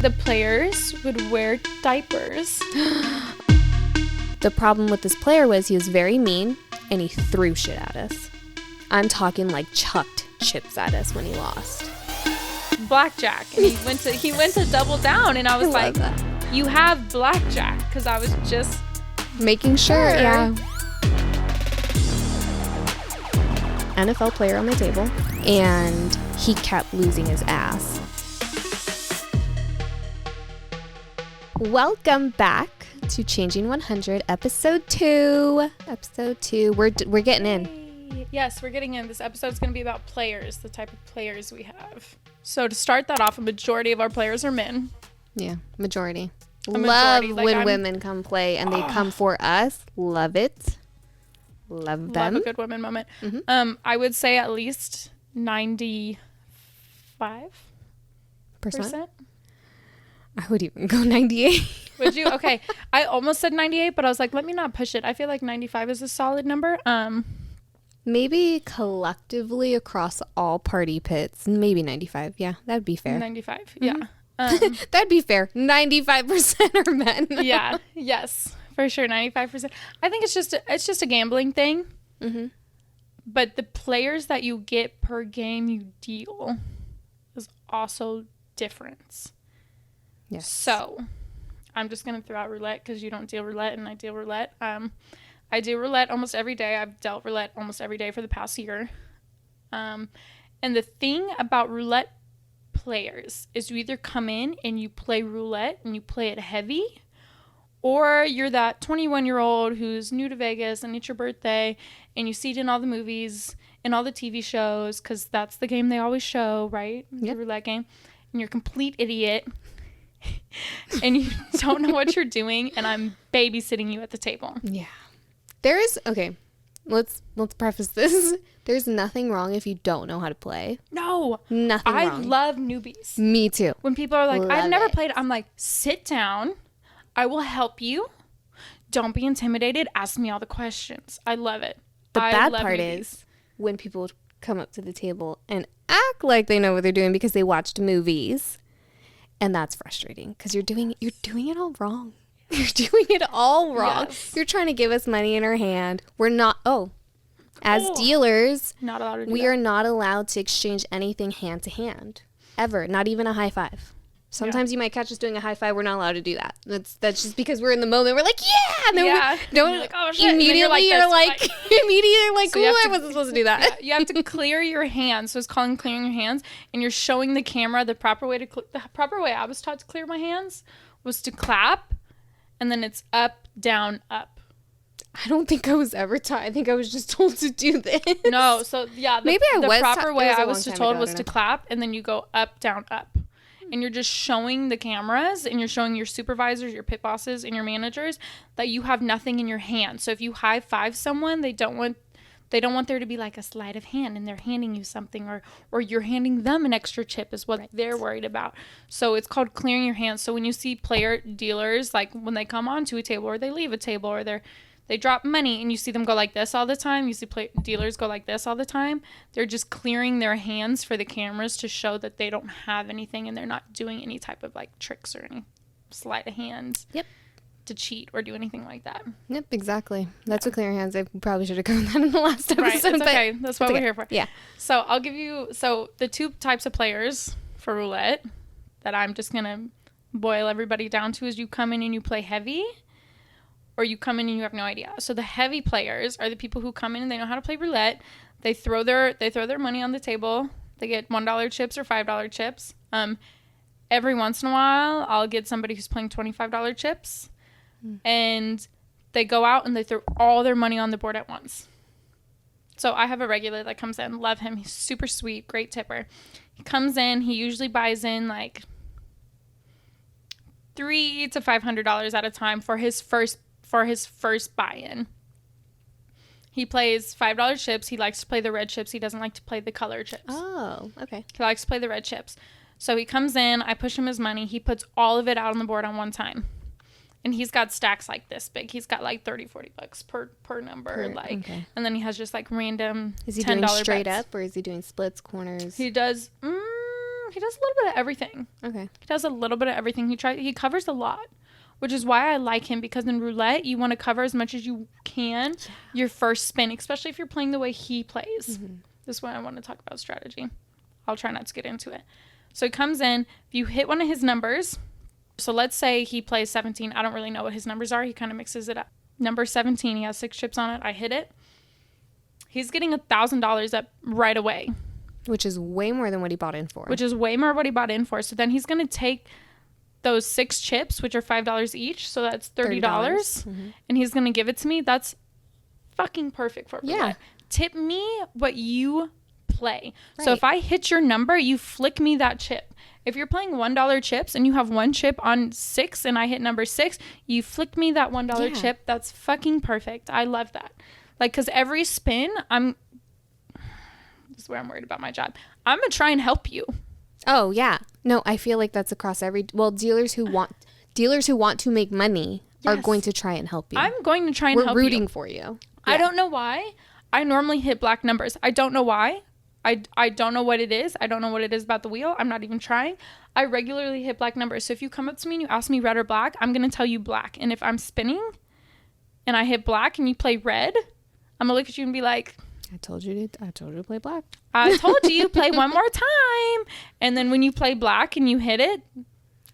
the players would wear diapers. The problem with this player was he was very mean and he threw shit at us. I'm talking like chucked chips at us when he lost. Blackjack, and he went to double down, and I was like, you have blackjack, because I was just making sure. Yeah. NFL player on the table, and he kept losing his ass. Welcome back to Changing 100, episode 2. We're getting in. Yes, we're getting in. This episode's going to be about players, the type of players we have. So to start that off, a majority of our players are men. Yeah, majority. Love when women come play and they come for us. Love it. Love them. Love a good women moment. Mm-hmm. I would say at least 95%. I would even go 98. Would you? Okay. I almost said 98, but I was like, let me not push it. I feel like 95 is a solid number. Maybe collectively across all party pits, maybe 95. Yeah, that'd be fair. 95. Yeah. Mm-hmm. That'd be fair. 95% are men. Yeah. Yes. For sure. 95%. I think it's just a gambling thing. Mm-hmm. But the players that you get per game you deal is also different. Yes. So I'm just going to throw out roulette because you don't deal roulette and I deal roulette. I do roulette almost every day. I've dealt roulette almost every day for the past year. And the thing about roulette players is you either come in and you play roulette and you play it heavy, or you're that 21-year-old who's new to Vegas and it's your birthday and you see it in all the movies and all the TV shows because that's the game they always show, right? Yep. The roulette game. And you're a complete idiot and you don't know what you're doing and I'm babysitting you at the table. Yeah. Okay, let's preface this. There's nothing wrong if you don't know how to play. No. Nothing wrong. I love newbies. Me too. When people are like, I've never played, I'm like, sit down. I will help you. Don't be intimidated. Ask me all the questions. I love it. The bad part is when people come up to the table and act like they know what they're doing because they watched movies. And that's frustrating because you're doing it all wrong. You're doing it all wrong. Yes. You're trying to give us money in our hand. We're not. As dealers, not allowed to do we that. are not allowed to exchange anything hand to hand, ever. Not even a high five. Sometimes you might catch us doing a high five. We're not allowed to do that. That's just because we're in the moment. We're like, yeah, and then don't like, oh shit. Immediately you're like, so cool. I wasn't supposed to do that. Yeah, you have to clear your hands. So it's called clearing your hands, and you're showing the camera the proper way I was taught to clear my hands was to clap. And then it's up, down, up. I don't think I was ever taught. I think I was just told to do this. No, so yeah. Maybe I was. The proper way I was told was to clap, and then you go up, down, up. And you're just showing the cameras, and you're showing your supervisors, your pit bosses, and your managers that you have nothing in your hand. So if you high five someone, they don't want there to be like a sleight of hand and they're handing you something or you're handing them an extra chip is what they're worried about. So it's called clearing your hands. So when you see player dealers, like when they come onto a table or they leave a table or they drop money and you see them go like this all the time, you see dealers go like this all the time, they're just clearing their hands for the cameras to show that they don't have anything and they're not doing any type of like tricks or any sleight of hands. Yep. To cheat or do anything like that. Yep, exactly. That's what clearing hands. I probably should have covered that in the last episode. Right, it's okay. That's what we're here for. Yeah. So I'll give you the two types of players for roulette that I'm just gonna boil everybody down to is you come in and you play heavy, or you come in and you have no idea. So the heavy players are the people who come in and they know how to play roulette. They throw their money on the table. They get $1 chips or $5 chips. Every once in a while, I'll get somebody who's playing $25 chips. And they go out and they throw all their money on the board at once. So I have a regular that comes in. Love him. He's super sweet. Great tipper. He comes in. He usually buys in like $300 to $500 at a time for his first buy-in. He plays $5 chips. He likes to play the red chips. He doesn't like to play the color chips. Oh, okay. He likes to play the red chips. So he comes in. I push him his money. He puts all of it out on the board on one time. And he's got stacks like this big. He's got like $30-$40 per number. Okay. And then he has just like random $10 Is he doing straight bets. up or is he doing splits, corners? He does He does a little bit of everything. Okay. He does a little bit of everything. He covers a lot, which is why I like him, because in roulette, you want to cover as much as you can your first spin, especially if you're playing the way he plays. Mm-hmm. This is why I want to talk about strategy. I'll try not to get into it. So he comes in. If you hit one of his numbers, so let's say he plays 17. I don't really know what his numbers are. He kind of mixes it up. Number 17, he has 6 chips on it. I hit it. He's getting $1,000 up right away. Which is way more than what he bought in for. So then he's going to take those 6 chips, which are $5 each. So that's $30. Mm-hmm. And he's going to give it to me. That's fucking perfect for me. Yeah. Tip me what you play. Right. So if I hit your number, you flick me that chip. If you're playing $1 chips and you have 1 chip on 6 and I hit number 6, you flick me that $1 chip. That's fucking perfect. I love that. Like, because every spin, this is where I'm worried about my job. I'm going to try and help you. Oh, yeah. No, I feel like that's across dealers who want to make money are going to try and help you. I'm going to try and help you. We're rooting for you. Yeah. I don't know why. I normally hit black numbers. I don't know why. I don't know what it is. I don't know what it is about the wheel. I'm not even trying. I regularly hit black numbers. So if you come up to me and you ask me red or black, I'm going to tell you black. And if I'm spinning and I hit black and you play red, I'm going to look at you and be like, I told you to play black. I told you play one more time. And then when you play black and you hit it,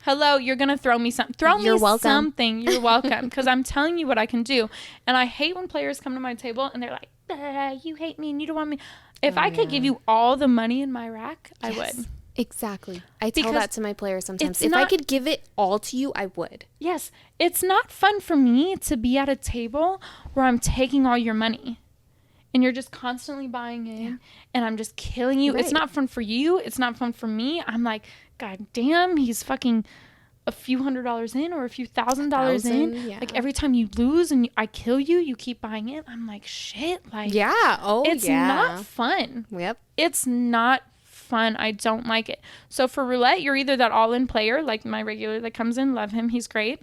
hello, you're going to throw me something. You're welcome. You're welcome. Because I'm telling you what I can do. And I hate when players come to my table and they're like, you hate me and you don't want me. If I could give you all the money in my rack, I would. Exactly. I tell that to my players sometimes. If I could give it all to you, I would. Yes. It's not fun for me to be at a table where I'm taking all your money and you're just constantly buying in and I'm just killing you. Right. It's not fun for you. It's not fun for me. I'm like, God damn, he's fucking a few $100s in or a few $1,000s in. Yeah. Like every time you lose and I kill you, you keep buying in. I'm like, shit. Like, it's not fun. Yep. It's not fun. I don't like it. So for roulette, you're either that all-in player, like my regular that comes in, love him. He's great.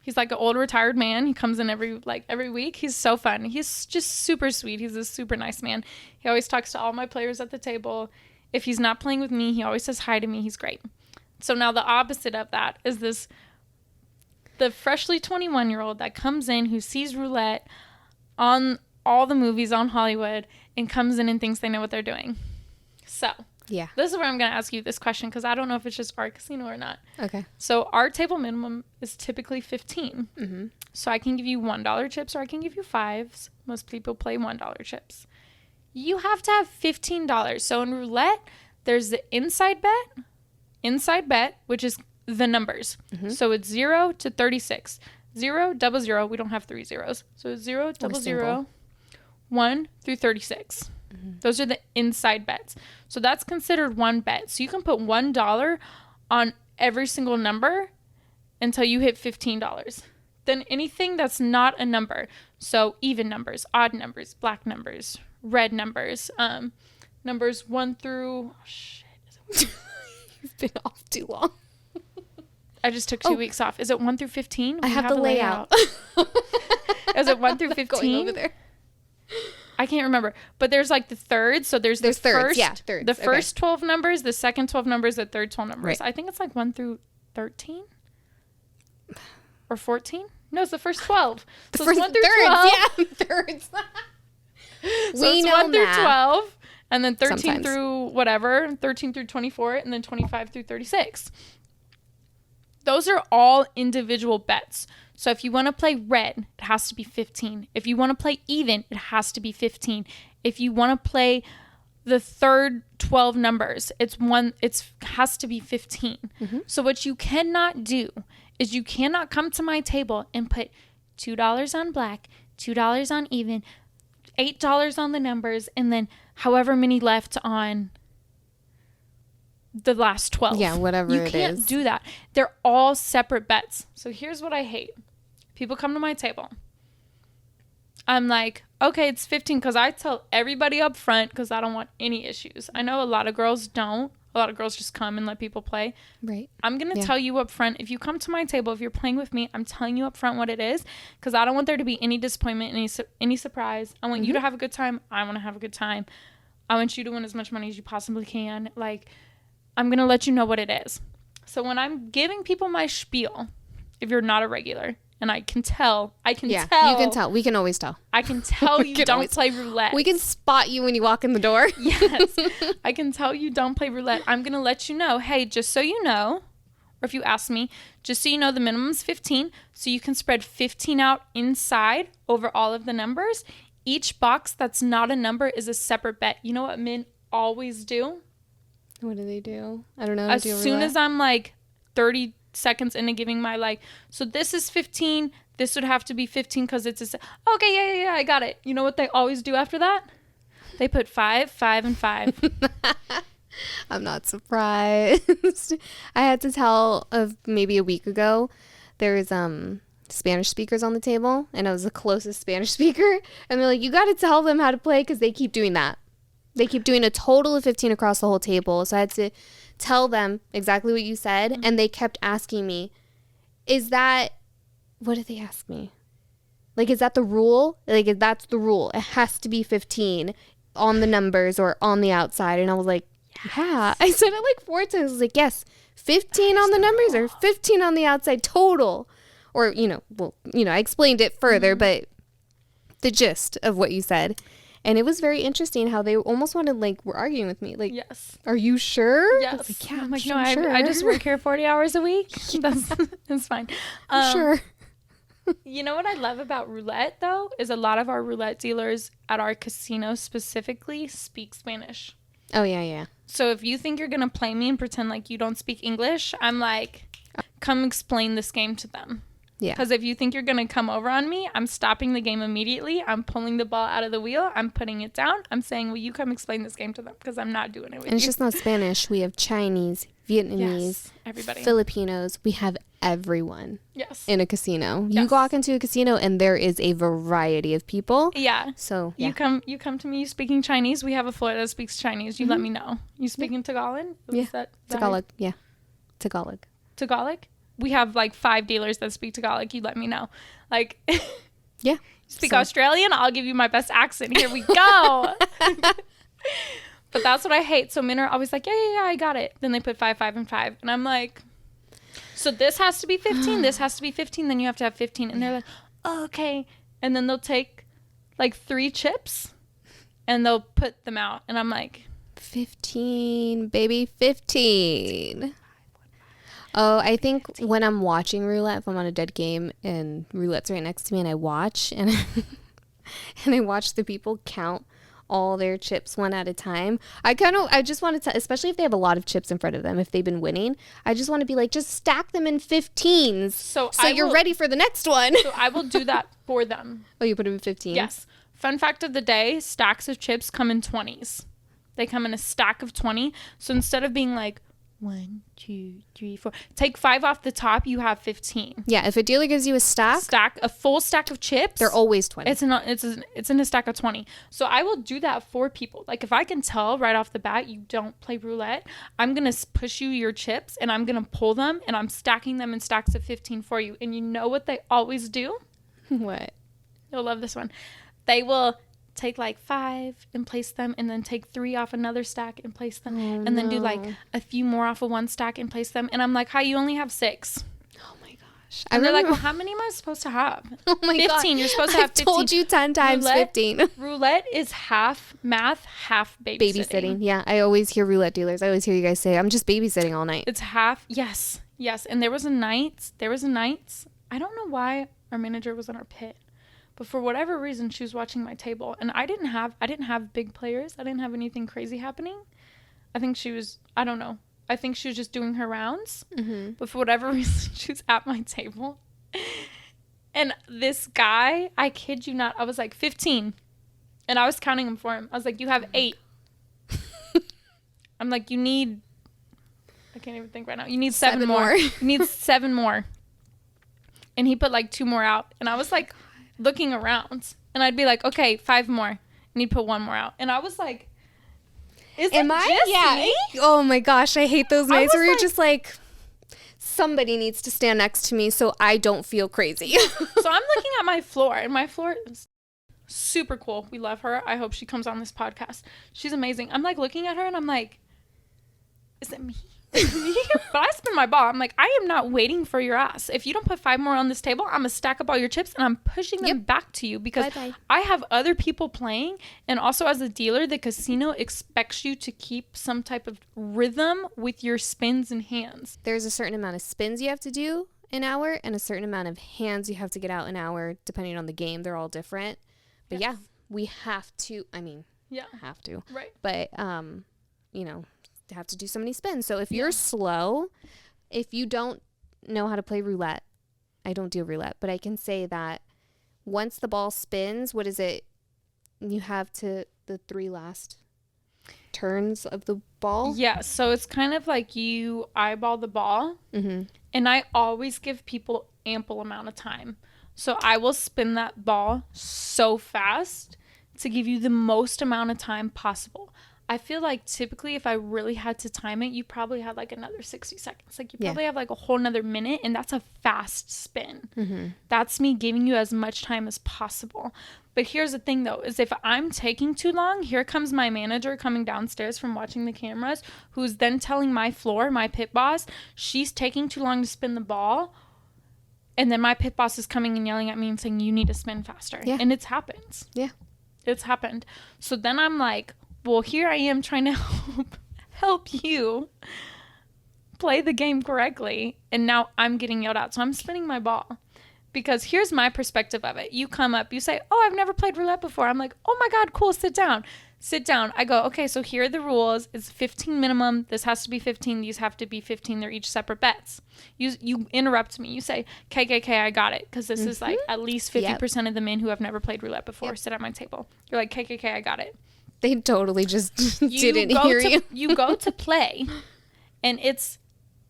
He's like an old retired man. He comes in every week. He's so fun. He's just super sweet. He's a super nice man. He always talks to all my players at the table. If he's not playing with me, he always says hi to me. He's great. So now the opposite of that is the freshly 21-year-old that comes in who sees roulette on all the movies on Hollywood and comes in and thinks they know what they're doing. So this is where I'm going to ask you this question because I don't know if it's just our casino or not. Okay. So our table minimum is typically 15. Mm-hmm. So I can give you $1 chips or I can give you 5s. Most people play $1 chips. You have to have $15. So in roulette, there's the inside bet, which is the numbers. Mm-hmm. So it's 0 to 36. 0, 00. We don't have 3 zeros. So it's 0, 00, 1 through 36. Mm-hmm. Those are the inside bets. So that's considered one bet. So you can put $1 on every single number until you hit $15. Then anything that's not a number. So even numbers, odd numbers, black numbers, red numbers, numbers 1 through... Oh, shit. You've been off too long. I just took 2 weeks off. Is it 1 through 15? I have the layout. Is it 1 through 15? Going over there. I can't remember. But there's like the thirds. So there's the thirds. First, thirds. The first 12 numbers, the second 12 numbers, the third 12 numbers. Right. I think it's like 1 through 13 or 14. No, it's the first 12. So it's 1 through 12. Yeah, thirds. So it's 1 through 12. And then 13 through whatever, 13 through 24, and then 25 through 36. Those are all individual bets. So if you want to play red, it has to be 15. If you want to play even, it has to be 15. If you want to play the third 12 numbers, it has to be 15. Mm-hmm. So what you cannot do is you cannot come to my table and put $2 on black, $2 on even, $8 on the numbers, and then however many left on the last 12. Yeah, whatever it is. You can't do that. They're all separate bets. So here's what I hate. People come to my table. I'm like, okay, it's 15 because I tell everybody up front because I don't want any issues. I know a lot of girls don't. A lot of girls just come and let people play. Right. I'm going to tell you up front, if you come to my table, if you're playing with me, I'm telling you up front what it is because I don't want there to be any disappointment, any surprise. I want you to have a good time. I want to have a good time. I want you to win as much money as you possibly can. Like, I'm going to let you know what it is. So when I'm giving people my spiel, if you're not a regular, and I can tell. You can tell. We can always tell. I can tell you don't play roulette. We can spot you when you walk in the door. Yes. I can tell you don't play roulette. I'm going to let you know, hey, just so you know, or if you ask me, just so you know, the minimum is 15. So you can spread 15 out inside over all of the numbers. Each box that's not a number is a separate bet. You know what men always do? What do they do? I don't know. As soon as I'm like 30 seconds into giving my like, so this is 15, this would have to be 15 because it's okay, yeah, I got it. You know what they always do after that? They put 5, 5, and 5. I'm not surprised. I had to tell of maybe a week ago, there's Spanish speakers on the table, and I was the closest Spanish speaker, and they're like, you got to tell them how to play because they keep doing that. They keep doing a total of 15 across the whole table. So I had to tell them exactly what you said. Mm-hmm. And they kept asking me, what did they ask me? Like, is that the rule? Like, if that's the rule, it has to be 15 on the numbers or on the outside. And I was like, yeah. I said it like 4 times. I was like, yes, 15 on the numbers or 15 on the outside total. Or, I explained it further, mm-hmm. but the gist of what you said. And it was very interesting how they almost were arguing with me. Like, yes. Are you sure? Yes. Like, yeah, I'm like, no, sure. I just work here 40 hours a week. That's fine. Sure. You know what I love about roulette, though, is a lot of our roulette dealers at our casino specifically speak Spanish. Oh, yeah. So if you think you're going to play me and pretend like you don't speak English, I'm like, come explain this game to them. Yeah. Because if you think you're going to come over on me, I'm stopping the game immediately. I'm pulling the ball out of the wheel. I'm putting it down. I'm saying, will you come explain this game to them? Because I'm not doing it with you. And it's just not Spanish. We have Chinese, Vietnamese, everybody. Filipinos. We have everyone. Yes. In a casino. Yes. You walk into a casino and there is a variety of people. Yeah. So, yeah. You come to me speaking Chinese. We have a floor that speaks Chinese. You let me know. You speaking Tagalog? Tagalog. Yeah. Tagalog. Tagalog? We have like 5 dealers that speak Tagalog. You let me know. Like, yeah. Speak Australian? I'll give you my best accent. Here we go. But that's what I hate. So men are always like, yeah, I got it. Then they put 5, 5, and 5. And I'm like, so this has to be 15. This has to be 15. Then you have to have 15. And they're like, oh, okay. And then they'll take like 3 chips and they'll put them out. And I'm like, 15, baby, 15. Oh, I think when I'm watching roulette, if I'm on a dead game and roulette's right next to me and I watch and I watch the people count all their chips one at a time, I just want to, especially if they have a lot of chips in front of them, if they've been winning, I just want to be like, just stack them in 15s so you're ready for the next one. So I will do that for them. Oh, you put them in 15? Yes. Fun fact of the day, stacks of chips come in 20s. They come in a stack of 20. So instead of being like, 1, 2, 3, 4. Take 5 off the top. You have 15. Yeah, if a dealer gives you a full stack of chips, they're always 20. It's in a stack of 20. So I will do that for people. Like if I can tell right off the bat you don't play roulette, I'm gonna push you your chips and I'm gonna pull them and I'm stacking them in stacks of 15 for you. And you know what they always do? What? You'll love this one. They will take like 5 and place them and then take 3 off another stack and place them and then do like a few more off of one stack and place them. And I'm like, hi, you only have 6. Oh my gosh. And they're like, well, how many am I supposed to have? Oh my 15. God. You're supposed to have 15. I told you 10 times roulette, 15. Roulette is half math, half babysitting. Yeah. I always hear roulette dealers. I always hear you guys say, I'm just babysitting all night. It's half. Yes. And there was a night, I don't know why our manager was in our pit. But for whatever reason, she was watching my table, and I didn't have big players. I didn't have anything crazy happening. I think she was, I don't know. I think she was just doing her rounds. Mm-hmm. But for whatever reason, she was at my table. And this guy, I kid you not, I was like 15. And I was counting him for him. I was like, you have 8. I'm like, I can't even think right now. You need 7 more. You need 7 more. And he put like 2 more out. And I was like, looking around, and I'd be like, okay, 5 more, and he'd put 1 more out, and I was like, am I? Yeah. Oh my gosh, I hate those nights where you're just like, somebody needs to stand next to me so I don't feel crazy. So I'm looking at my floor, and my floor is super cool. We love her. I hope she comes on this podcast. She's amazing. I'm like looking at her, and I'm like, is it me? But I spin my ball. I'm like, I am not waiting for your ass. If you don't put 5 more on this table, I'm gonna stack up all your chips and I'm pushing them back to you because Bye-bye. I have other people playing, and also as a dealer, the casino expects you to keep some type of rhythm with your spins and hands. There's a certain amount of spins you have to do an hour and a certain amount of hands you have to get out an hour depending on the game. They're all different. But yeah, we have to, have to. Right. But have to do so many spins. So if you're slow, if you don't know how to play roulette, I don't do roulette, but I can say that once the ball spins, what is it? You have to the 3 last turns of the ball. Yeah, so it's kind of like you eyeball the ball, and I always give people ample amount of time. So I will spin that ball so fast to give you the most amount of time possible. I feel like typically if I really had to time it, you probably had like another 60 seconds. Like you probably have like a whole nother minute, and that's a fast spin. That's me giving you as much time as possible. But here's the thing though, is if I'm taking too long, here comes my manager coming downstairs from watching the cameras, who's then telling my floor, my pit boss, she's taking too long to spin the ball. And then my pit boss is coming and yelling at me and saying, you need to spin faster. Yeah. And it's happened. Yeah. It's happened. So then I'm like, well, here I am trying to help you play the game correctly, and now I'm getting yelled at. So I'm spinning my ball because here's my perspective of it. You come up, you say, oh, I've never played roulette before. I'm like, oh my God, cool, sit down. Sit down. I go, okay, so here are the rules. It's 15 minimum. This has to be 15. These have to be 15. They're each separate bets. You interrupt me. You say, KKK, I got it. Because this is like at least 50% of the men who have never played roulette before sit at my table. You're like, KKK, I got it. They totally just didn't hear you. You go to play, and it's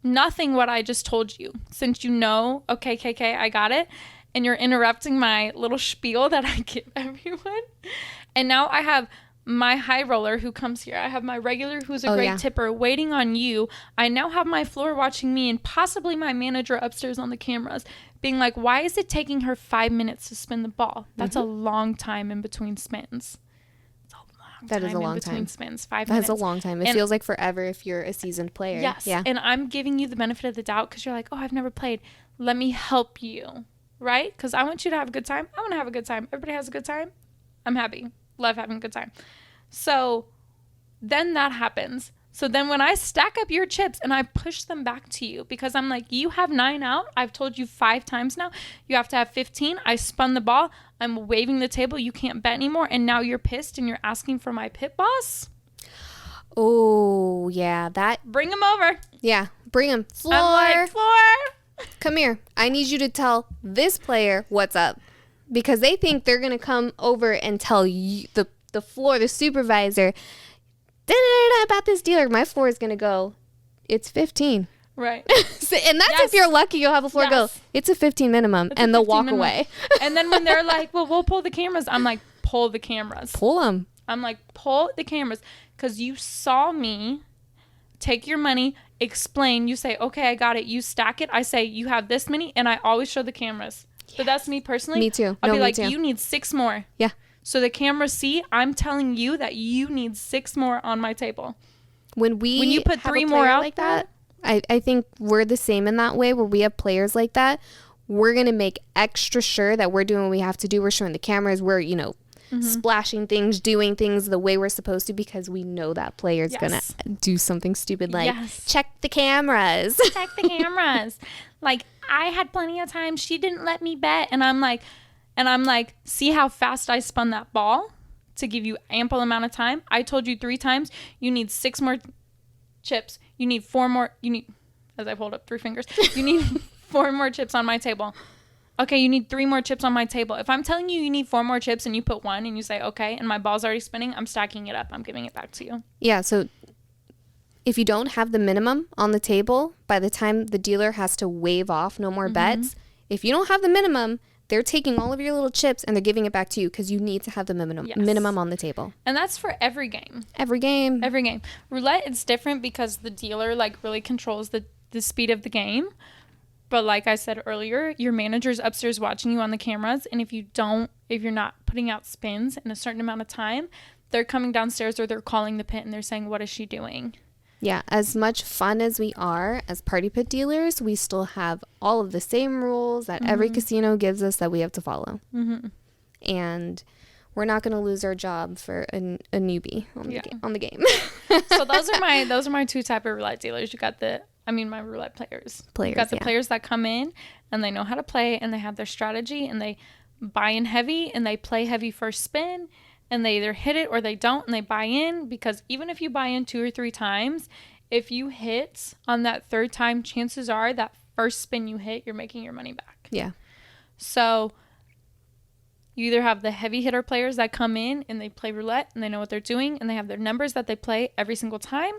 nothing what I just told you. Since you know, okay, KK, I got it, and you're interrupting my little spiel that I give everyone. And now I have my high roller who comes here. I have my regular who's a great tipper waiting on you. I now have my floor watching me, and possibly my manager upstairs on the cameras being like, why is it taking her 5 minutes to spin the ball? That's a long time in between spins. That is a long time. Spins, 5 minutes. That's a long time. It feels like forever if you're a seasoned player. Yes. Yeah. And I'm giving you the benefit of the doubt because you're like, oh, I've never played. Let me help you. Right? Because I want you to have a good time. I want to have a good time. Everybody has a good time. I'm happy. Love having a good time. So then that happens. So then when I stack up your chips and I push them back to you because I'm like, you have 9 out. I've told you 5 times now. You have to have 15. I spun the ball. I'm waving the table. You can't bet anymore. And now you're pissed and you're asking for my pit boss. Oh, yeah. Bring him over. Yeah. Bring him. Floor. I'm like, Floor. Come here. I need you to tell this player what's up. Because they think they're going to come over and tell you, the floor, the supervisor, about this dealer. My floor is going to go, it's 15. Right. And that's if you're lucky, you'll have a floor go, it's a 15 minimum. And they'll walk away. And then when they're like, well, we'll pull the cameras. I'm like, pull the cameras. Pull them. I'm like, pull the cameras. Because you saw me take your money, explain. You say, okay, I got it. You stack it. I say, you have this many. And I always show the cameras. Yes. But that's me personally. Me too. I'll be like, you need 6 more. Yeah. So the cameras see, I'm telling you that you need 6 more on my table. When you put 3 more out like that, I think we're the same in that way where we have players like that. We're going to make extra sure that we're doing what we have to do. We're showing the cameras. We're, splashing things, doing things the way we're supposed to because we know that player's going to do something stupid like check the cameras. Check the cameras. Like, I had plenty of time. She didn't let me bet. And I'm like, see how fast I spun that ball to give you ample amount of time? I told you 3 times, you need 6 more chips. You need 4 more. As I hold up 3 fingers, you need 4 more chips on my table. Okay, you need 3 more chips on my table. If I'm telling you need 4 more chips and you put 1 and you say, okay, and my ball's already spinning, I'm stacking it up. I'm giving it back to you. Yeah, so if you don't have the minimum on the table, by the time the dealer has to waive off no more bets, if you don't have the minimum, they're taking all of your little chips and they're giving it back to you because you need to have the minimum on the table. And that's for every game. Every game. Roulette, it's different because the dealer really controls the speed of the game. But like I said earlier, your manager's upstairs watching you on the cameras. And if you're not putting out spins in a certain amount of time, they're coming downstairs or they're calling the pit and they're saying, what is she doing? Yeah, as much fun as we are as party pit dealers, we still have all of the same rules that every casino gives us that we have to follow. And we're not going to lose our job for a newbie on the game. So those are my two type of roulette dealers. You got my roulette players. You got the players that come in and they know how to play and they have their strategy and they buy in heavy and they play heavy first spin and they either hit it or they don't and they buy in, because even if you buy in 2 or 3 times, if you hit on that third time, chances are that first spin you hit, you're making your money back. Yeah. So you either have the heavy hitter players that come in and they play roulette and they know what they're doing and they have their numbers that they play every single time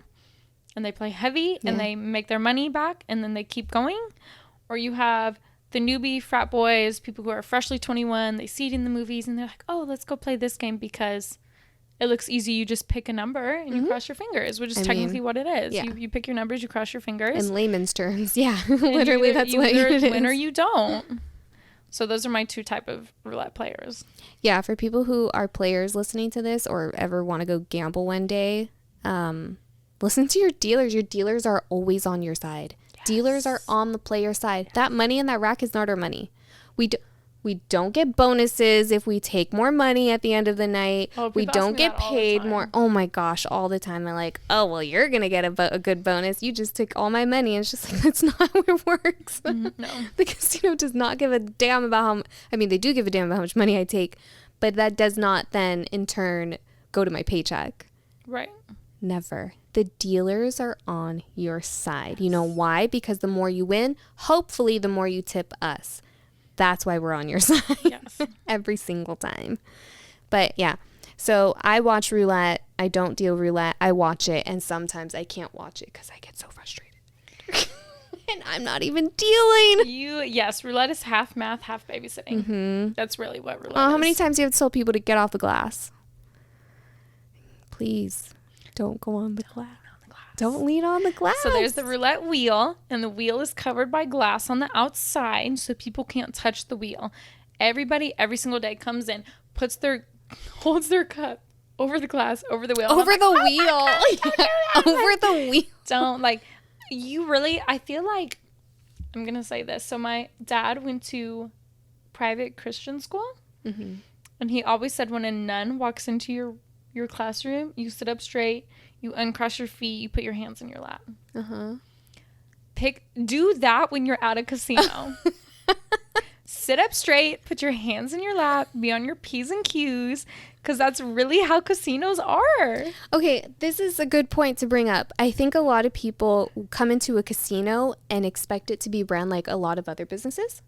and they play heavy and they make their money back and then they keep going. Or you have the newbie frat boys, people who are freshly 21, they see it in the movies and they're like, oh, let's go play this game because it looks easy. You just pick a number and you cross your fingers, which is technically what it is. Yeah. You pick your numbers, you cross your fingers. In layman's terms, yeah. Literally, that's what it is. Win or you don't. So those are my two type of roulette players. Yeah, for people who are players listening to this or ever want to go gamble one day, listen to your dealers. Your dealers are always on your side. Yes. Dealers are on the player side. Yes. That money in that rack is not our money. We don't get bonuses if we take more money at the end of the night. We don't get paid more. Oh my gosh, all the time. I'm like, oh, well, you're going to get a good bonus. You just took all my money. And it's just like, that's not how it works. No. The casino does not give a damn about they do give a damn about how much money I take, but that does not then in turn go to my paycheck. Right. Never. The dealers are on your side. You know why? Because the more you win, hopefully the more you tip us. That's why we're on your side. Yes. Every single time. But yeah, so I watch roulette. I don't deal roulette. I watch it, and sometimes I can't watch it because I get so frustrated. And I'm not even dealing. Yes, roulette is half math, half babysitting. Mm-hmm. That's really what roulette is. How many times do you have to tell people to get off the glass? Please, don't go on the glass. Don't lean on the glass. So there's the roulette wheel, and the wheel is covered by glass on the outside, so people can't touch the wheel. Everybody, every single day, comes in, holds their cup over the glass, over the wheel. Over the wheel. Over the wheel. Don't, I feel like, I'm going to say this. So my dad went to private Christian school, and he always said when a nun walks into your classroom, you sit up straight, you uncross your feet, you put your hands in your lap. Do that when you're at a casino. Sit up straight, put your hands in your lap, be on your P's and Q's, because that's really how casinos are. Okay, this is a good point to bring up. I think a lot of people come into a casino and expect it to be ran like a lot of other businesses.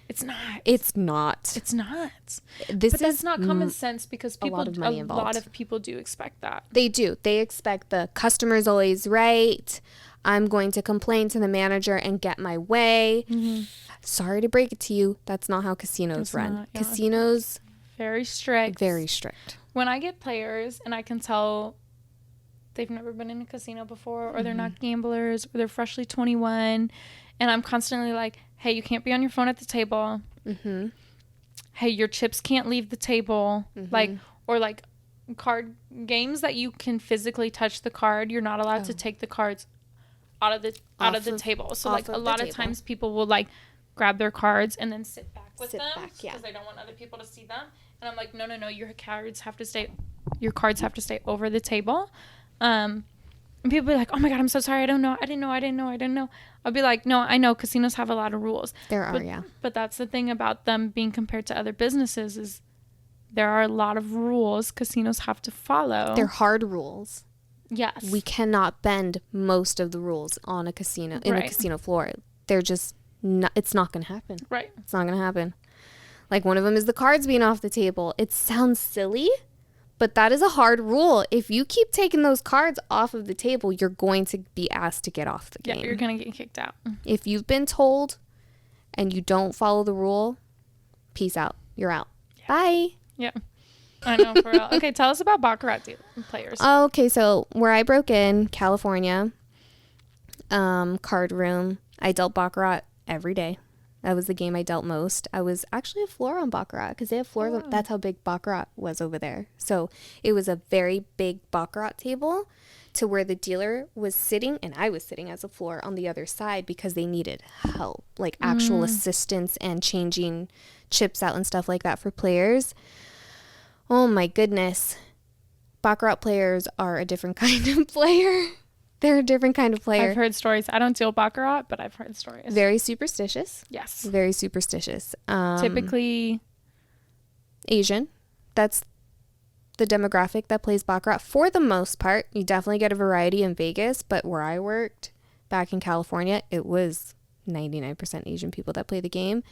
It's not. It's not. It's not. But that's not common sense because a lot of people do expect that. They do. They expect the customer's always right. I'm going to complain to the manager and get my way. Sorry to break it to you. That's not how casinos run. Casinos, very strict. Very strict. When I get players and I can tell they've never been in a casino before or they're not gamblers or they're freshly 21 and I'm constantly like, hey, you can't be on your phone at the table. Hey, your chips can't leave the table. Or card games that you can physically touch the card. You're not allowed to take the cards out of the table. So a lot of times people will grab their cards and then sit back with them because they don't want other people to see them. And I'm like, no, your cards have to stay over the table. And people be like, oh my God, I'm so sorry. I didn't know. I'll be like, no, I know casinos have a lot of rules. There are. But that's the thing about them being compared to other businesses is there are a lot of rules casinos have to follow. They're hard rules. Yes. We cannot bend most of the rules on a casino, in a casino floor. They're just not, it's not going to happen. Right. It's not going to happen. One of them is the cards being off the table. It sounds silly, but that is a hard rule. If you keep taking those cards off of the table, you're going to be asked to get off the game. Yeah, you're going to get kicked out. If you've been told and you don't follow the rule, peace out. You're out. Yeah. Bye. Yeah. I know, for real. Okay, tell us about Baccarat players. Okay, so where I broke in, California, card room, I dealt Baccarat every day. That was the game I dealt most. I was actually a floor on Baccarat because they have floors. Oh. That's how big Baccarat was over there. So it was a very big Baccarat table to where the dealer was sitting and I was sitting as a floor on the other side because they needed help, like actual assistance and changing chips out and stuff like that for players. Oh my goodness. Baccarat players are a different kind of player. They're a different kind of player. I've heard stories. I don't deal Baccarat, but I've heard stories. Very superstitious. Yes. Very superstitious. Typically Asian. That's the demographic that plays Baccarat. For the most part, you definitely get a variety in Vegas, but where I worked back in California, it was 99% Asian people that play the game.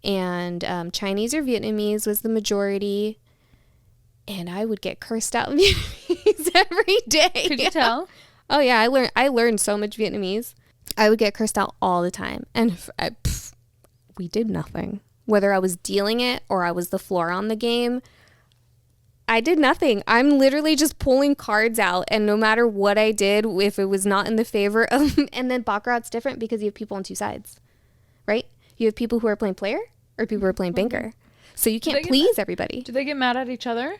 And Chinese or Vietnamese was the majority. And I would get cursed out in Vietnamese every day. Could you tell? Oh yeah, I learned so much Vietnamese. I would get cursed out all the time, and we did nothing. Whether I was dealing it or I was the floor on the game, I did nothing. I'm literally just pulling cards out, and no matter what I did, if it was not in the favor of, and then Baccarat's different because you have people on two sides, right? You have people who are playing player or people who are playing banker, so you can't please everybody. Do they get mad at each other?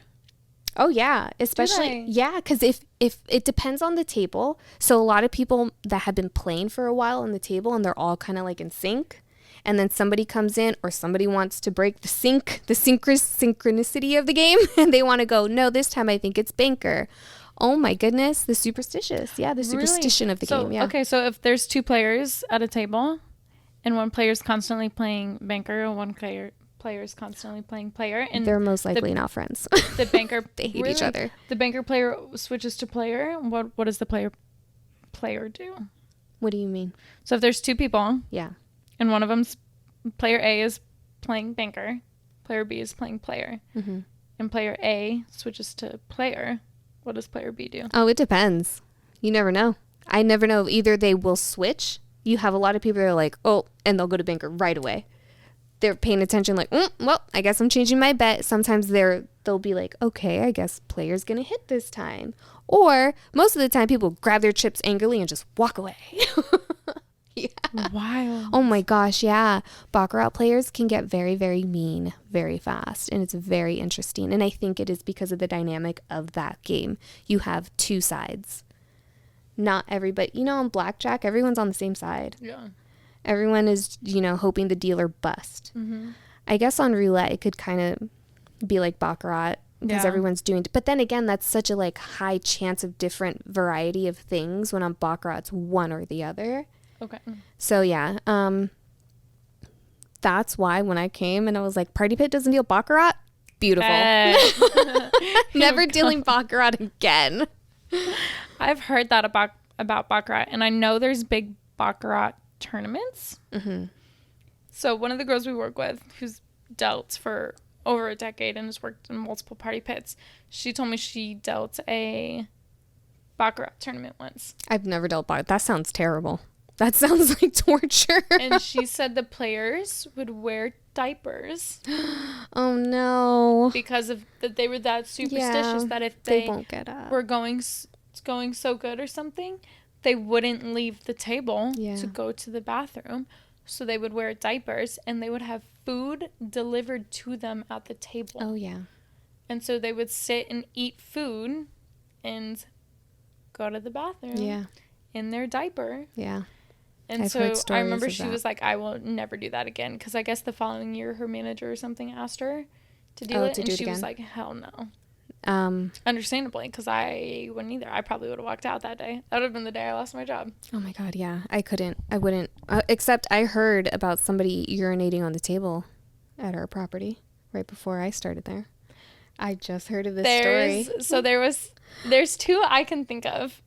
Oh yeah, especially because if it depends on the table. So a lot of people that have been playing for a while on the table and they're all kind of like in sync, and then somebody comes in or somebody wants to break the synchronicity of the game and they want to go, no, this time I think it's banker. Oh my goodness, the superstitious. Yeah, the superstition of the game. Yeah. Okay, so if there's two players at a table and one player's constantly playing banker and one player's constantly playing player, and they're most likely not friends. The banker they hate each other. The banker player switches to player. What does the player do? What do you mean? So if there's two people, yeah, and one of them's player A is playing banker, player B is playing player, and player A switches to player, what does player B do? Oh, it depends. You never know. I never know. Either they will switch. You have a lot of people that are like, oh, and they'll go to banker right away. They're paying attention like, well, I guess I'm changing my bet. Sometimes they'll be like, okay, I guess player's going to hit this time. Or most of the time people grab their chips angrily and just walk away. Yeah. Wild. Oh my gosh, yeah. Baccarat players can get very, very mean very fast. And it's very interesting. And I think it is because of the dynamic of that game. You have two sides. Not everybody. On Blackjack, everyone's on the same side. Yeah. Everyone is, hoping the dealer bust. Mm-hmm. I guess on roulette, it could kind of be like Baccarat because everyone's doing it. But then again, that's such a high chance of different variety of things when on Baccarat, it's one or the other. Okay. So, yeah. That's why when I came and I was like, Party Pit doesn't deal Baccarat? Beautiful. Never dealing Baccarat again. I've heard that about Baccarat, and I know there's big Baccarat tournaments. So one of the girls we work with who's dealt for over a decade and has worked in multiple party pits, she told me she dealt a Baccarat tournament once. I've never dealt Baccarat. That sounds terrible. That sounds like torture. And she said the players would wear diapers. Oh no. Because of that, they were that superstitious that if they won't get up. were going so good or something, they wouldn't leave the table to go to the bathroom. So they would wear diapers and they would have food delivered to them at the table. Oh, yeah. And so they would sit and eat food and go to the bathroom in their diaper. Yeah. And I've so I remember she was like, I will never do that again. Because I guess the following year her manager or something asked her to do it. And she was like, hell no. Understandably, because I wouldn't either. I probably would have walked out that day. That would have been the day I lost my job. Oh my God, yeah. I wouldn't. Except I heard about somebody urinating on the table at our property right before I started there. I just heard of this story. So there's two I can think of.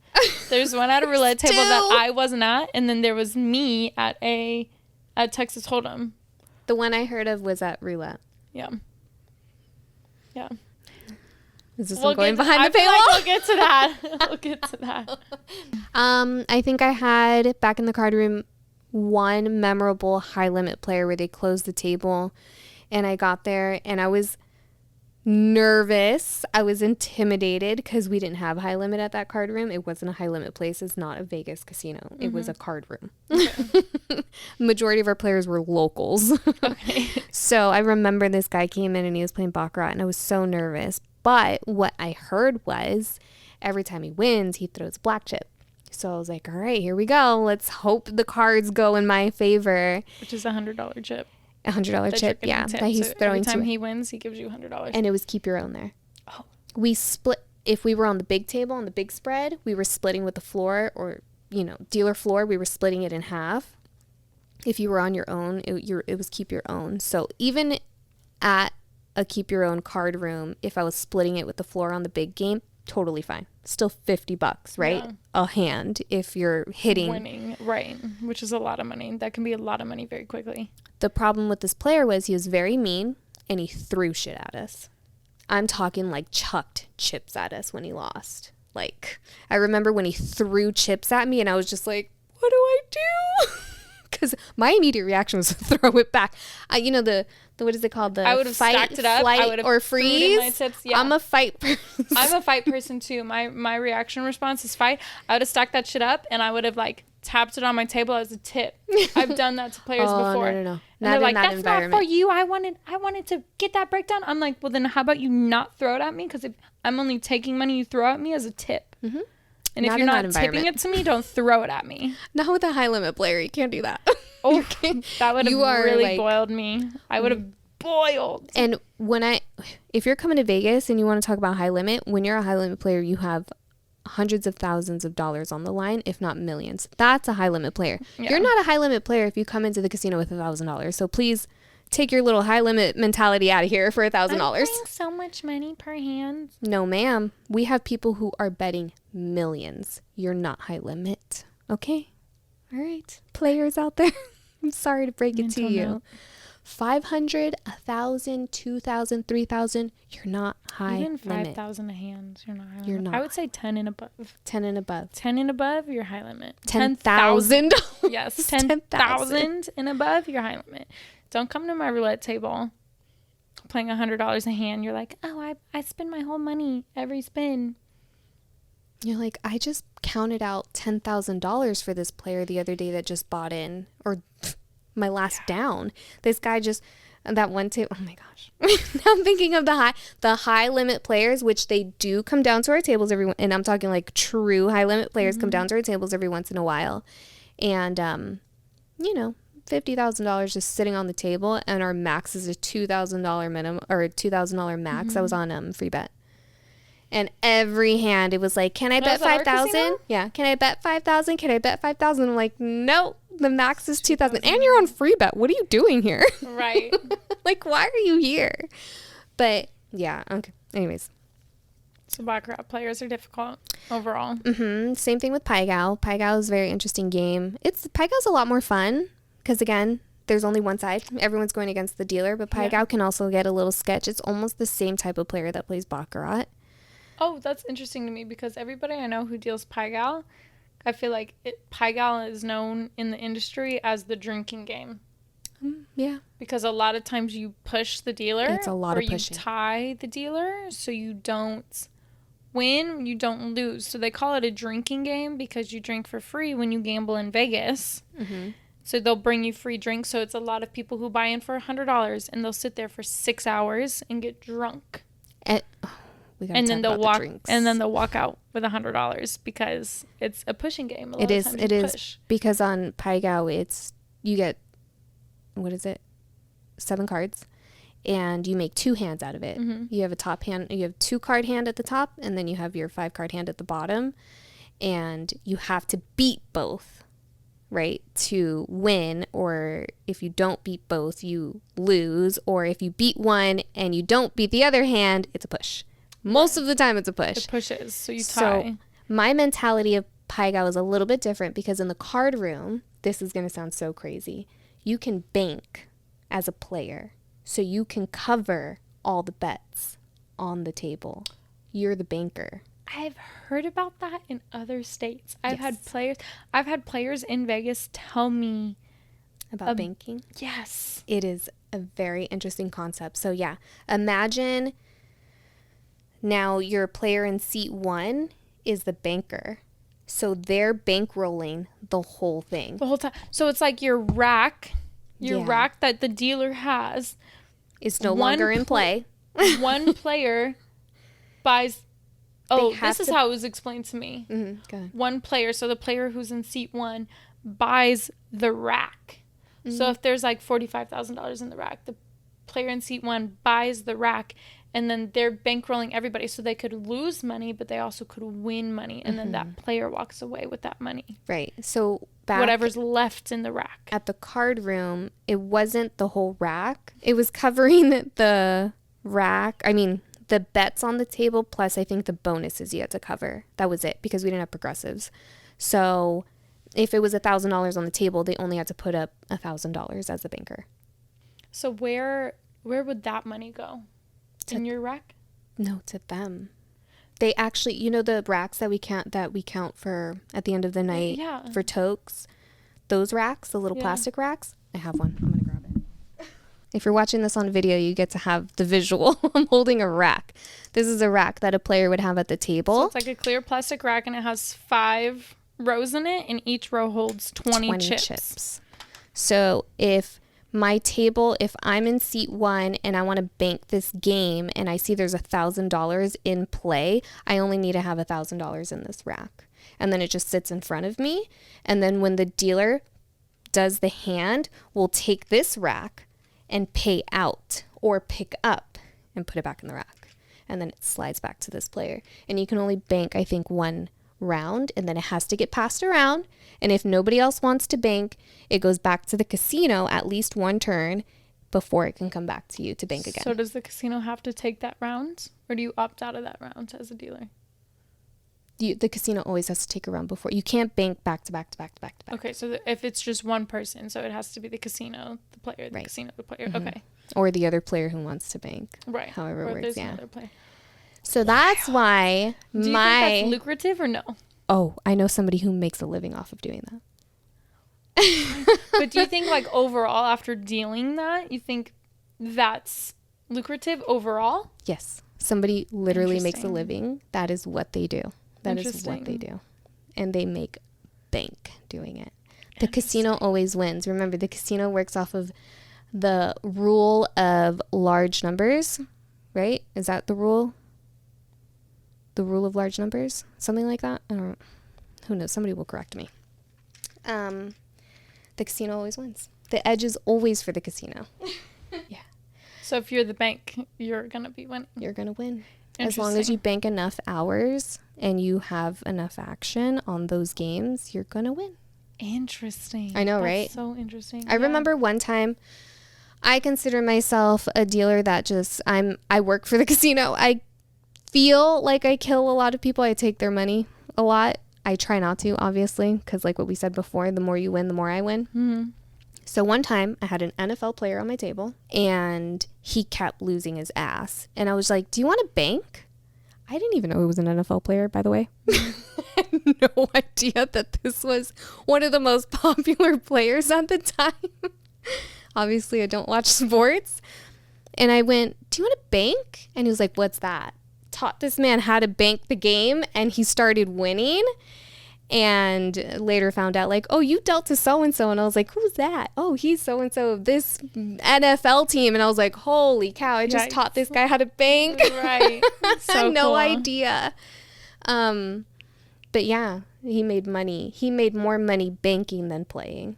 There's one at a roulette table that I wasn't at, and then there was me at Texas Hold'em. The one I heard of was at roulette. Yeah. Yeah. Is this one going behind the paywall? We'll get to that. I think I had back in the card room one memorable high limit player where they closed the table, and I got there and I was nervous. I was intimidated because we didn't have high limit at that card room. It wasn't a high limit place. It's not a Vegas casino. Mm-hmm. It was a card room. Okay. Majority of our players were locals. Okay. So I remember this guy came in and he was playing Baccarat and I was so nervous. But what I heard was every time he wins, he throws a black chip. So I was like, all right, here we go. Let's hope the cards go in my favor. Which is $100 chip. $100 chip, yeah, that he's throwing. Every time he wins, he gives you $100. And it was keep your own there. Oh. We split. If we were on the big table, on the big spread, we were splitting with the floor, or, you know, dealer floor, we were splitting it in half. If you were on your own, it was keep your own. So even at a keep your own card room, if I was splitting it with the floor on the big game, totally fine. Still $50, right? Yeah. A hand if you're winning, right? Which is a lot of money. That can be a lot of money very quickly. The problem with this player was he was very mean and he threw shit at us. I'm talking like chucked chips at us when he lost. Like, I remember when he threw chips at me and I was just like, what do I do? Because my immediate reaction was to throw it back. You know, the what is it called? The I would have fight, stacked it up. flight, I would have or freeze. My tips. Yeah. I'm a fight person. I'm a fight person too. My reaction response is fight. I would have stacked that shit up and I would have like tapped it on my table as a tip. I've done that to players before. No. And they're like, that's not for you. I wanted to get that breakdown. I'm like, well then how about you not throw it at me? Because if I'm only taking money you throw at me as a tip. Mm-hmm. And if you're not tipping it to me, don't throw it at me. Not with a high limit player. You can't do that. Oh, that would have really boiled me. I would have boiled. And if you're coming to Vegas and you want to talk about high limit, when you're a high limit player, you have hundreds of thousands of dollars on the line, if not millions. That's a high limit player. Yeah. You're not a high limit player if you come into the casino with $1,000. So please take your little high limit mentality out of here for $1,000. I'm paying so much money per hand. No, ma'am. We have people who are betting millions. You're not high limit. Okay. All right. Players out there. I'm sorry to break it to you. 500, 1,000, 2,000, 3,000. You're not high limit. Even 5,000 a hand. You're not high limit. You're not. I would say 10 and above. 10 and above. 10 and above, you're high limit. 10,000. Yes. 10,000 and above, you're high limit. Don't come to my roulette table playing $100 a hand. You're like, oh, I spend my whole money every spin. You're like, I just counted out $10,000 for this player the other day that just bought in, or my last down. This guy just, that one table, oh my gosh. Now I'm thinking of the high limit players, which they do come down to our tables and I'm talking like true high limit players come down to our tables every once in a while. And, you know, $50,000 just sitting on the table, and our max is a $2,000 minimum, or a $2,000 max. I was on free bet. And every hand, it was like, can I bet 5,000? Yeah. Can I bet 5,000? Can I bet 5,000? I'm like, no, the max is 2,000. And you're on free bet. What are you doing here? Right. Like, why are you here? But yeah. Okay. Anyways. So Baccarat players are difficult overall. Mm-hmm. Same thing with Pai Gow. Pai Gow is a very interesting game. Pai Gow's a lot more fun because, again, there's only one side. Everyone's going against the dealer. But Pai Gow can also get a little sketch. It's almost the same type of player that plays Baccarat. Oh, that's interesting to me because everybody I know who deals Pai Gow, I feel like Pai Gow is known in the industry as the drinking game. Yeah. Because a lot of times you push the dealer. It's a lot of pushing. Or you tie the dealer so you don't win, you don't lose. So they call it a drinking game because you drink for free when you gamble in Vegas. Mm-hmm. So they'll bring you free drinks. So it's a lot of people who buy in for $100 and they'll sit there for 6 hours and get drunk. And then they'll walk out with $100 because it's a pushing game. It is because on Pai Gow you get, what is it, 7 cards, and you make 2 hands out of it. Mm-hmm. You have a top hand, you have 2 card hand at the top, and then you have your 5 card hand at the bottom, and you have to beat both, right, to win. Or if you don't beat both, you lose. Or if you beat one and you don't beat the other hand, it's a push. Most of the time it's a push. It pushes, so you tie. So my mentality of Pai Gow is a little bit different because in the card room, this is going to sound so crazy, you can bank as a player. So you can cover all the bets on the table. You're the banker. I've heard about that in other states. I've had players in Vegas tell me about banking. Yes. It is a very interesting concept. So yeah, imagine now your player in seat 1 is the banker. So they're bankrolling the whole thing. The whole time. So it's like your rack that the dealer has is no longer in play. One player buys Oh, this is how it was explained to me. Mm-hmm. Go ahead. One player, so the player who's in seat 1 buys the rack. Mm-hmm. So if there's like $45,000 in the rack, the player in seat 1 buys the rack, and then they're bankrolling everybody, so they could lose money, but they also could win money, and then that player walks away with that money. Right. So whatever's left in the rack. At the card room, it wasn't the whole rack. It was covering the rack. I mean, the bets on the table, plus I think the bonuses you had to cover. That was it, because we didn't have progressives. So if it was $1,000 on the table, they only had to put up $1,000 as the banker. So where would that money go? In your rack? No, to them. They actually, you know, the racks that we count for at the end of the night for tokes, those racks, the little plastic racks. I have one. I'm gonna grab it. If you're watching this on video, you get to have the visual. I'm holding a rack. This is a rack that a player would have at the table. So it's like a clear plastic rack, and it has 5 rows in it, and each row holds 20 chips. So if I'm in seat 1 and I want to bank this game and I see there's $1,000 in play, I only need to have $1,000 in this rack. And then it just sits in front of me. And then when the dealer does the hand, we'll take this rack and pay out or pick up and put it back in the rack. And then it slides back to this player. And you can only bank, I think, 1 round, and then it has to get passed around, and if nobody else wants to bank, it goes back to the casino at least 1 turn before it can come back to you to bank again. So does the casino have to take that round, or do you opt out of that round as a dealer? The casino always has to take a round before. You can't bank back to back to back to back to back. Okay, so if it's just one person, so it has to be the casino, the player, the casino, the player. Mm-hmm. Okay. Or the other player who wants to bank. Right. However it works, another player. So that's why Do you think that's lucrative or no? Oh, I know somebody who makes a living off of doing that. But do you think, like, overall, after dealing that, you think that's lucrative overall? Yes. Somebody literally makes a living. That is what they do. That is what they do. And they make bank doing it. The casino always wins. Remember, the casino works off of the rule of large numbers, right? Is that the rule? The rule of large numbers? Something like that? I don't know. Who knows? Somebody will correct me. The casino always wins. The edge is always for the casino. Yeah. So if you're the bank, you're going to be winning. You're going to win. As long as you bank enough hours and you have enough action on those games, you're going to win. Interesting. I know, That's right? So interesting. I remember one time, I consider myself a dealer that just, I work for the casino. I feel like I kill a lot of people. I take their money a lot. I try not to, obviously, because like what we said before, the more you win, the more I win. Mm-hmm. So one time I had an NFL player on my table and he kept losing his ass. And I was like, do you want to bank? I didn't even know he was an NFL player, by the way. I had no idea that this was one of the most popular players at the time. Obviously, I don't watch sports. And I went, do you want to bank? And he was like, what's that? Taught this man how to bank the game, and he started winning. And later found out, like, oh, you dealt to so-and-so. And I was like, who's that? Oh, he's so-and-so of this NFL team. And I was like, holy cow, I just taught this guy how to bank. Right. So no idea. But yeah, he made money. He made more money banking than playing.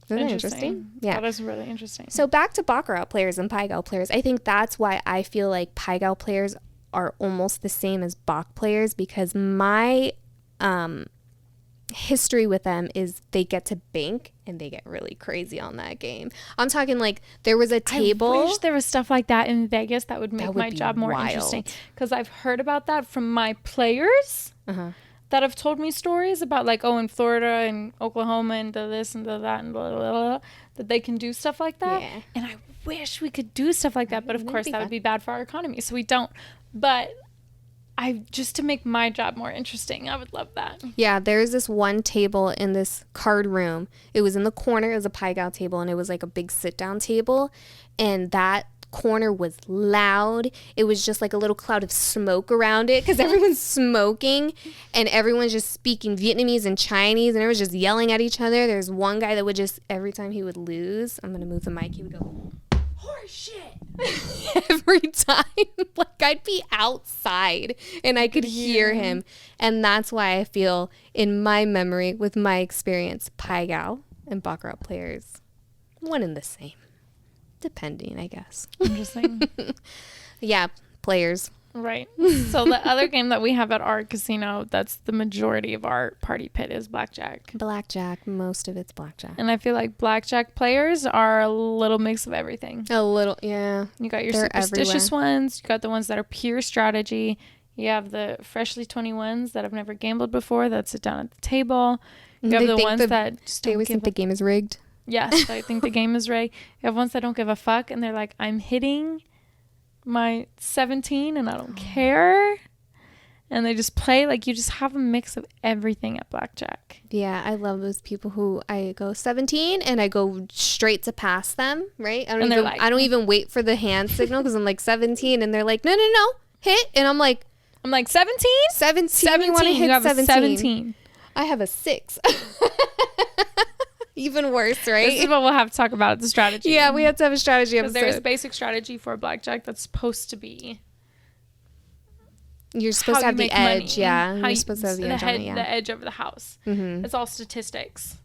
Isn't that interesting? Yeah. That is really interesting. So back to Baccarat players and Pai Gow players. I think that's why I feel like Pai Gow players are almost the same as Bach players, because my history with them is they get to bank and they get really crazy on that game. I'm talking like there was a table. I wish there was stuff like that in Vegas that would make my job more interesting, because I've heard about that from my players that have told me stories about, like, oh, in Florida and Oklahoma and the this and the that and blah, blah, blah, that they can do stuff like that. Yeah. And I wish we could do stuff like that, but of course that would be bad for our economy, so we don't. But just to make my job more interesting, I would love that. Yeah, there's this one table in this card room. It was in the corner. It was a Pai Gow table, and it was like a big sit-down table. And that corner was loud. It was just like a little cloud of smoke around it because everyone's smoking, and everyone's just speaking Vietnamese and Chinese, and everyone's just yelling at each other. There's one guy that would just, every time he would lose, I'm going to move the mic, he would go, horse shit. every time. Like, I'd be outside and I could hear him. And that's why I feel, in my memory, with my experience, Pai Gow and Baccarat players, one and the same. Depending, I guess. Interesting. Yeah, players. Right. So the other game that we have at our casino, that's the majority of our party pit, is Blackjack. Blackjack. Most of it's Blackjack. And I feel like Blackjack players are a little mix of everything. A little, yeah. You got your superstitious ones. You got the ones that are pure strategy. You have the freshly 21s that have never gambled before that sit down at the table. You have the ones that just they always think the game is rigged. Yes, I think the game is rigged. You have ones that don't give a fuck and they're like, I'm hitting my 17 and I don't care. And they just play. Like, you just have a mix of everything at Blackjack. Yeah, I love those people who I go 17 and I go straight to pass them, right? I don't even wait for the hand signal because I'm like 17 and they're like, no, hit. And I'm like 17? 17. You want to hit 17. I have a 6. Even worse, right? This is what we'll have to talk about, the strategy. Yeah, we have to have a strategy episode. There's basic strategy for Blackjack that's supposed to be... You're supposed to have the edge, yeah. You're supposed to have the edge on it, yeah. The edge over the house. Mm-hmm. It's all statistics.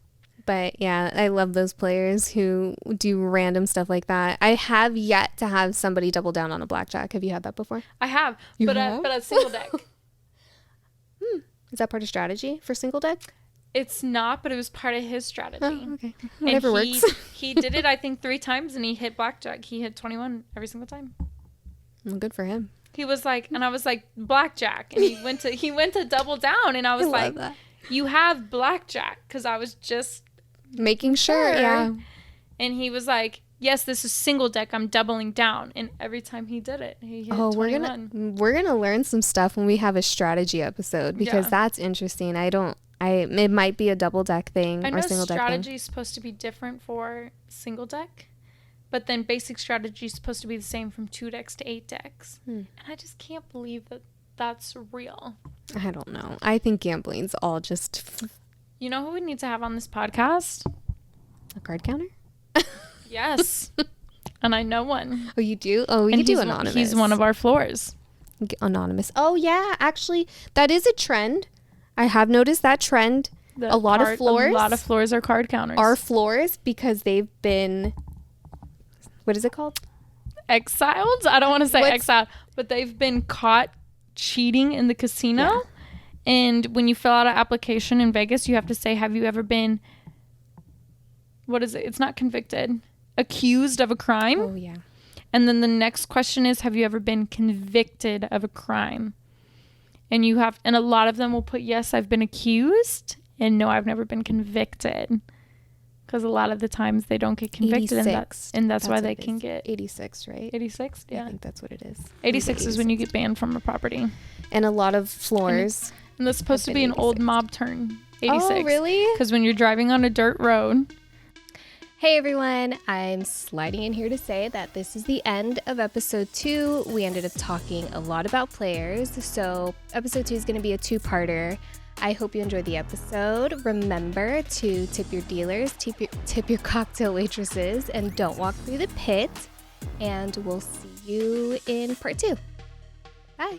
But yeah, I love those players who do random stuff like that. I have yet to have somebody double down on a Blackjack. Have you had that before? I have, but a single deck. Is that part of strategy for single deck? It's not, but it was part of his strategy. Oh, okay. Whatever works. He did it, I think, 3 times, and he hit Blackjack. He hit 21 every single time. Well, good for him. He was like, and I was like, Blackjack, and he went to double down, and I was like, you have Blackjack, because I was just making sure, yeah. And he was like, yes, this is single deck. I'm doubling down, and every time he did it, he hit 21. we're gonna learn some stuff when we have a strategy episode because that's interesting. It might be a double deck thing or single deck thing. Strategy is supposed to be different for single deck, but then basic strategy is supposed to be the same from 2 decks to 8 decks. And I just can't believe that that's real. I don't know. I think gambling's all just... You know who we need to have on this podcast? A card counter? Yes. And I know one. Oh, you do? Oh, you do anonymous. He's one of our floors. Anonymous. Oh, yeah. Actually, that is a trend. I have noticed that trend. A lot of floors are card counters. Are floors because they've been... What is it called? Exiled? I don't want to say exiled, but they've been caught cheating in the casino. Yeah. And when you fill out an application in Vegas, you have to say, have you ever been... What is it? It's not convicted. Accused of a crime. Oh, yeah. And then the next question is, have you ever been convicted of a crime? And a lot of them will put, yes, I've been accused. And no, I've never been convicted. Because a lot of the times they don't get convicted. 86. And that's why they can get... 86, right? 86, yeah. I think that's what it is. 86 is when you get banned from a property. And a lot of floors. And that's supposed to be an old mob term. 86. Oh, really? Because when you're driving on a dirt road... Hey everyone, I'm sliding in here to say that this is the end of episode 2. We ended up talking a lot about players, so episode 2 is going to be a 2-parter. I hope you enjoyed the episode. Remember to tip your dealers, tip your cocktail waitresses, and don't walk through the pit. And we'll see you in part 2. Bye.